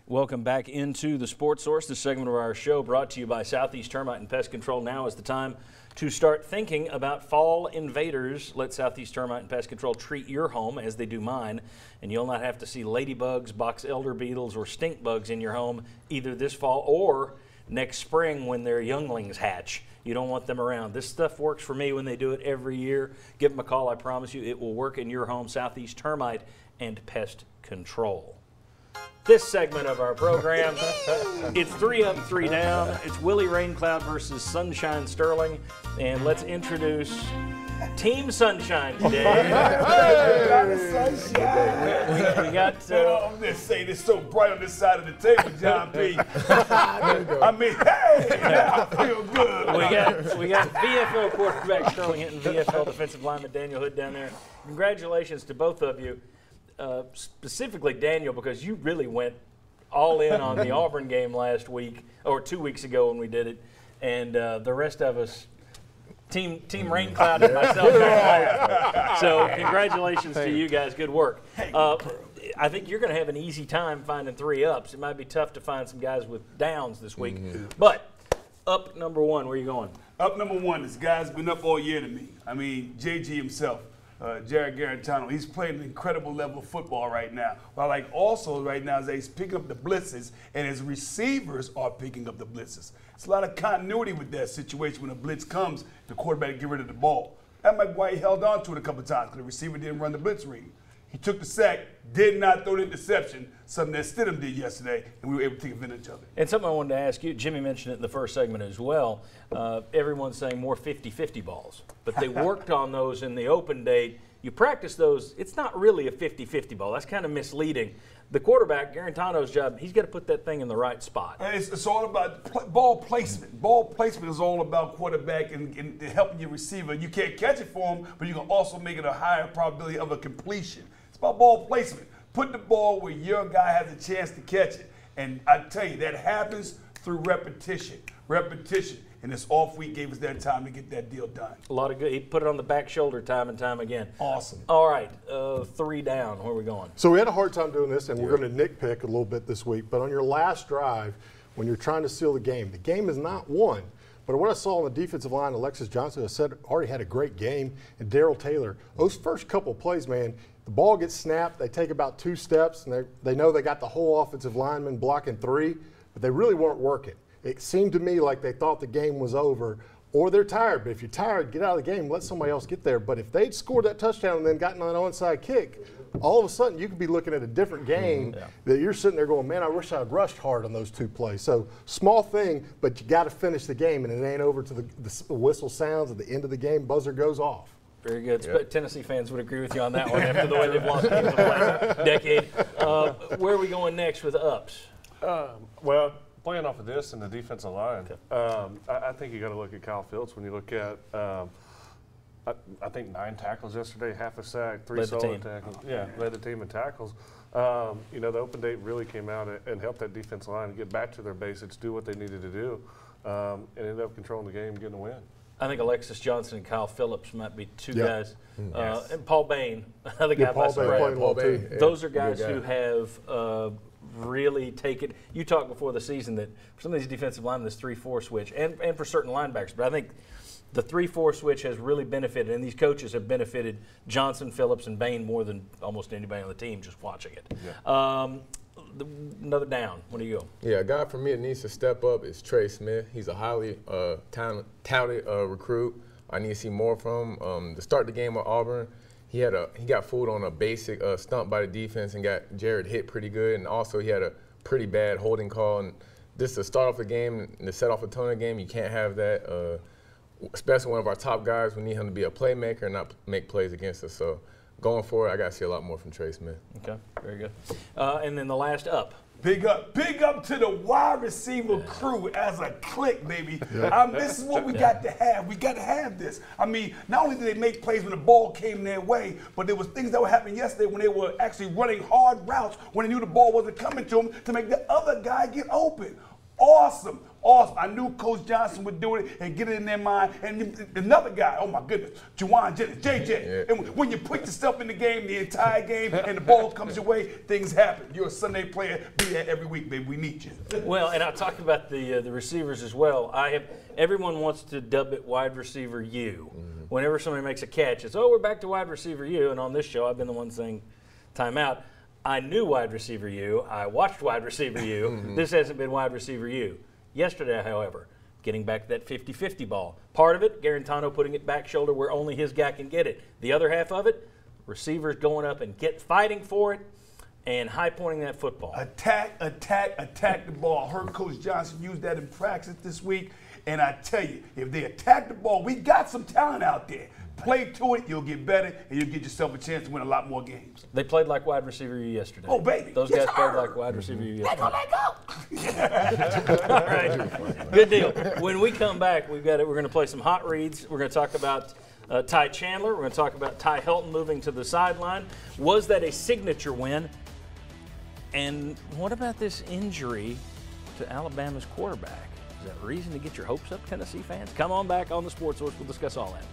Welcome back into the Sports Source. This segment of our show brought to you by Southeast Termite and Pest Control. Now is the time to start thinking about fall invaders. Let Southeast Termite and Pest Control treat your home as they do mine, and you'll not have to see ladybugs, box elder beetles, or stink bugs in your home either this fall or next spring when their younglings hatch. You don't want them around. This stuff works for me when they do it every year. Give them a call. I promise you it will work in your home. Southeast Termite and Pest Control. This segment of our program, it's 3 up, 3 down. It's Willie Raincloud versus Sunshine Sterling. And let's introduce Team Sunshine today. We got. I'm just saying it's so bright on this side of the table, John P. I mean, hey, I feel good. We got VFL quarterback Sterling Hinton, VFL defensive lineman Daniel Hood down there. Congratulations to both of you. Specifically Daniel, because you really went all in on the Auburn game last week, or 2 weeks ago when we did it, and the rest of us, Team Raincloud and myself. So congratulations to you guys. Good work. I think you're going to have an easy time finding 3 ups. It might be tough to find some guys with downs this week. But up number 1, where are you going? Up number 1, this guy's been up all year to me. I mean, JG himself. Jared Garantano, he's playing an incredible level of football right now. But I like also right now is that he's picking up the blitzes, and his receivers are picking up the blitzes. It's a lot of continuity with that situation. When a blitz comes, the quarterback get rid of the ball. That might be why he held on to it a couple of times, because the receiver didn't run the blitz read. He took the sack, did not throw the interception, something that Stidham did yesterday, and we were able to take advantage of it. And something I wanted to ask you, Jimmy mentioned it in the first segment as well. Everyone's saying more 50-50 balls, but they worked on those in the open date. You practice those, it's not really a 50-50 ball. That's kind of misleading. The quarterback, Garantano's job, he's got to put that thing in the right spot. It's all about ball placement. Ball placement is all about quarterback and helping your receiver. You can't catch it for him, but you can also make it a higher probability of a completion. It's about ball placement. Put the ball where your guy has a chance to catch it. And I tell you, that happens through repetition. Repetition. And this off week gave us that time to get that deal done. A lot of good. He put it on the back shoulder time and time again. Awesome. All right, 3 down. Where are we going? So we had a hard time doing this, and we're going to nitpick a little bit this week. But on your last drive, when you're trying to seal the game is not won. But what I saw on the defensive line, Alexis Johnson, I said, already had a great game, and Darrell Taylor. Those first couple of plays, man, the ball gets snapped. They take about 2 steps, and they know they got the whole offensive lineman blocking 3, but they really weren't working. It seemed to me like they thought the game was over, or they're tired. But if you're tired, get out of the game, let somebody else get there. But if they'd scored that touchdown and then gotten an onside kick, all of a sudden you could be looking at a different game that you're sitting there going, man, I wish I'd rushed hard on those 2 plays. So small thing, but you got to finish the game, and it ain't over till the whistle sounds at the end of the game, buzzer goes off. Very good. Yep. Tennessee fans would agree with you on that one after the way they've lost games in the last decade. Where are we going next with ups? Well, playing off of this and the defensive line, I think you got to look at Kyle Phillips when you look at, I think 9 tackles yesterday, half a sack, 3 solo tackles. Yeah, led the team in tackles. You know, the open date really came out and helped that defensive line get back to their basics, do what they needed to do, and ended up controlling the game and getting a win. I think Alexis Johnson and Kyle Phillips might be 2 guys. And Paul Bain, another guy by Paul Bain. Those are guys who have really taken – you talked before the season that for some of these defensive linemen, this 3-4 switch, and for certain linebackers, but I think the 3-4 switch has really benefited, and these coaches have benefited Johnson, Phillips, and Bain more than almost anybody on the team just watching it. Yeah. Another down. What do you go? Yeah, a guy for me that needs to step up is Trey Smith. He's a highly touted recruit. I need to see more from him. To start the game with Auburn, he got fooled on a basic stunt by the defense and got Jared hit pretty good, and also he had a pretty bad holding call. And just to start off the game and to set off a tone of the game, you can't have that. Especially one of our top guys, we need him to be a playmaker and not make plays against us. So going forward, I got to see a lot more from Trey Smith. Okay, very good. And then the last up. Big up to the wide receiver crew as a clique, baby. This is what we got to have. We got to have this. I mean, not only did they make plays when the ball came their way, but there was things that were happening yesterday when they were actually running hard routes when they knew the ball wasn't coming to them to make the other guy get open. awesome. Awesome. I knew Coach Johnson would do it and get it in their mind. And another guy, oh my goodness, Juwan Jennings, JJ. Yeah. And when you put yourself in the game, the entire game, and the ball comes your way, things happen. You're a Sunday player. Be there every week, baby. We need you. Well, and I talked about the receivers as well. Everyone wants to dub it wide receiver U. Whenever somebody makes a catch, it's, oh, we're back to wide receiver U. And on this show, I've been the one saying timeout. I knew wide receiver U. I watched wide receiver U. This hasn't been wide receiver U. Yesterday, however, getting back to that 50-50 ball. Part of it, Garantano putting it back shoulder where only his guy can get it. The other half of it, receivers going up and fighting for it and high pointing that football. Attack the ball. I heard Coach Johnson use that in practice this week. And I tell you, if they attack the ball, we got some talent out there. Play to it, you'll get better, and you'll get yourself a chance to win a lot more games. They played like wide receiver U yesterday. Oh, baby. Those Yes, guys played sir. like wide receiver U yesterday. Let go. All right. Good deal. When we come back, we're going to play some hot reads. We're going to talk about Ty Chandler. We're going to talk about Ty Helton moving to the sideline. Was that a signature win? And what about this injury to Alabama's quarterback? Is that reason to get your hopes up, Tennessee fans? Come on back on the Sports Source. We'll discuss all that.